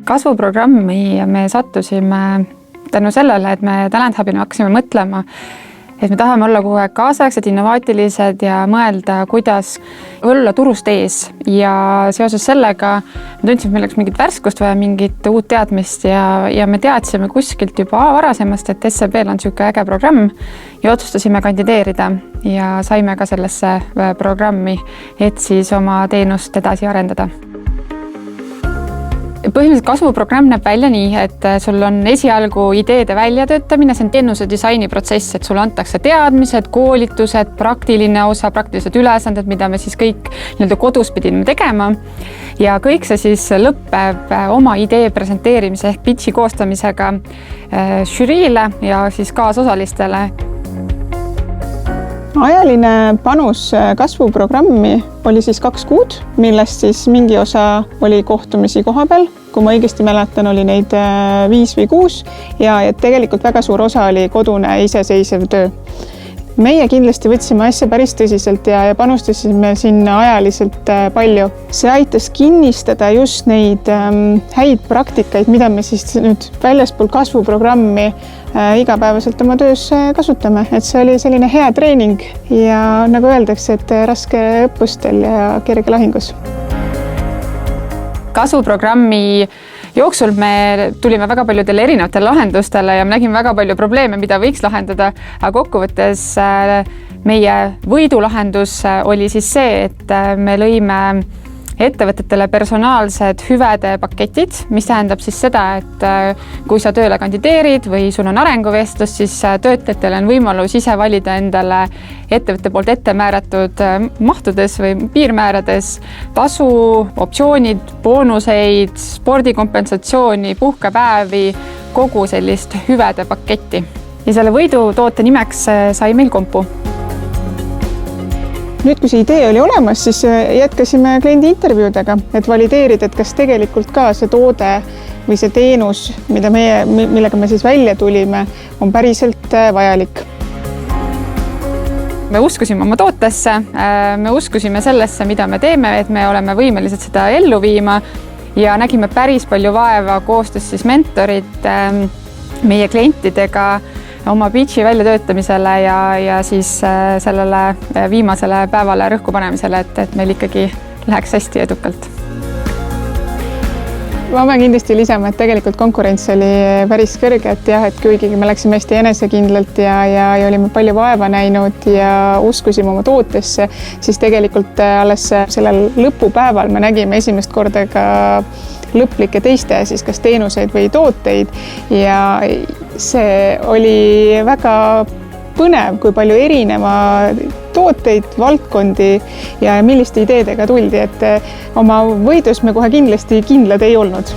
Kasvuprogrammi me sattusime tänu sellele, et me Talent Hubina hakkasime mõtlema, et me tahame olla kogu aeg kaasaegsed, innovaatilised ja mõelda, kuidas olla turust ees. Ja seoses sellega me tundsime, et meil oleks mingit värskust vaja, mingit uut teadmist ja me teadsime kuskilt juba varasemast, et SEB-l on niisugune äge programm ja otsustasime kandideerida ja saime ka sellesse programmi, et siis oma teenust edasi arendada. Põhimõtteliselt kasvuprogramm näeb välja nii, et sul on esialgu ideede väljatöötamine, see on teenuse disaini protsess, et sul antakse teadmised, koolitused, praktiline osa, praktilised ülesanded, mida me siis kõik kodus pidime tegema. Ja kõik see siis lõpeb oma idee presenteerimise ehk pitchi koostamisega žüriile ja siis kaasosalistele. Ajaline panus kasvuprogrammi oli siis 2 kuud, millest siis mingi osa oli kohtumisi koha peal. Kui ma õigesti mäletan, oli neid 5 või 6 ja tegelikult väga suur osa oli kodune iseseisev töö. Meie kindlasti võtsime asja päris tõsiselt ja panustasime sinna ajaliselt palju. See aitas kinnistada just neid häid praktikaid, mida me siis nüüd väljaspool kasvuprogrammi igapäevaselt oma töös kasutame. Et see oli selline hea treening ja nagu öeldakse, et raske õppustel ja kerge lahingus. Kasvuprogrammi jooksul me tulime väga paljudele erinevatele lahendustele ja me nägime väga palju probleeme, mida võiks lahendada, aga kokkuvõttes meie võidulahendus oli siis see, et me lõime ettevõtetele personaalsed hüvede paketid, mis tähendab siis seda, et kui sa tööle kandideerid või sul on arenguvestlus, siis töötajatel on võimalus ise valida endale ettevõtte poolt ette määratud mahtudes või piirmäärades tasu, optsioonid, boonuseid, spordikompensatsiooni, puhkepäevi, kogu sellist hüvede paketti. Ja selle võidutoote nimeks sai meil Kompu. Nüüd, kui see idee oli olemas, siis jätkasime kliendi intervjuudega, et valideerida, et kas tegelikult ka see toode või see teenus, millega me siis välja tulime, on päriselt vajalik. Me uskusime oma tootesse, me uskusime sellesse, mida me teeme, et me oleme võimelised seda ellu viima ja nägime päris palju vaeva koostöös siis mentorid meie klientidega oma pitchi väljatöötamisele ja siis sellele viimasele päevale rõhku panemisele, et meil ikkagi läheks hästi edukalt. Ma pean kindlasti lisama, et tegelikult konkurents oli päris kõrge, et jah, et kuigi me läksime hästi enesekindlalt ja olime palju vaeva näinud ja uskusime oma tootesse, siis tegelikult alles sellel lõpupäeval me nägime esimest korda ka lõplikke teiste, siis kas teenuseid või tooteid ja see oli väga põnev, kui palju erineva tooteid, valdkondi ja milliste ideedega tuldi, et oma võidus me kohe kindlasti kindlad ei olnud.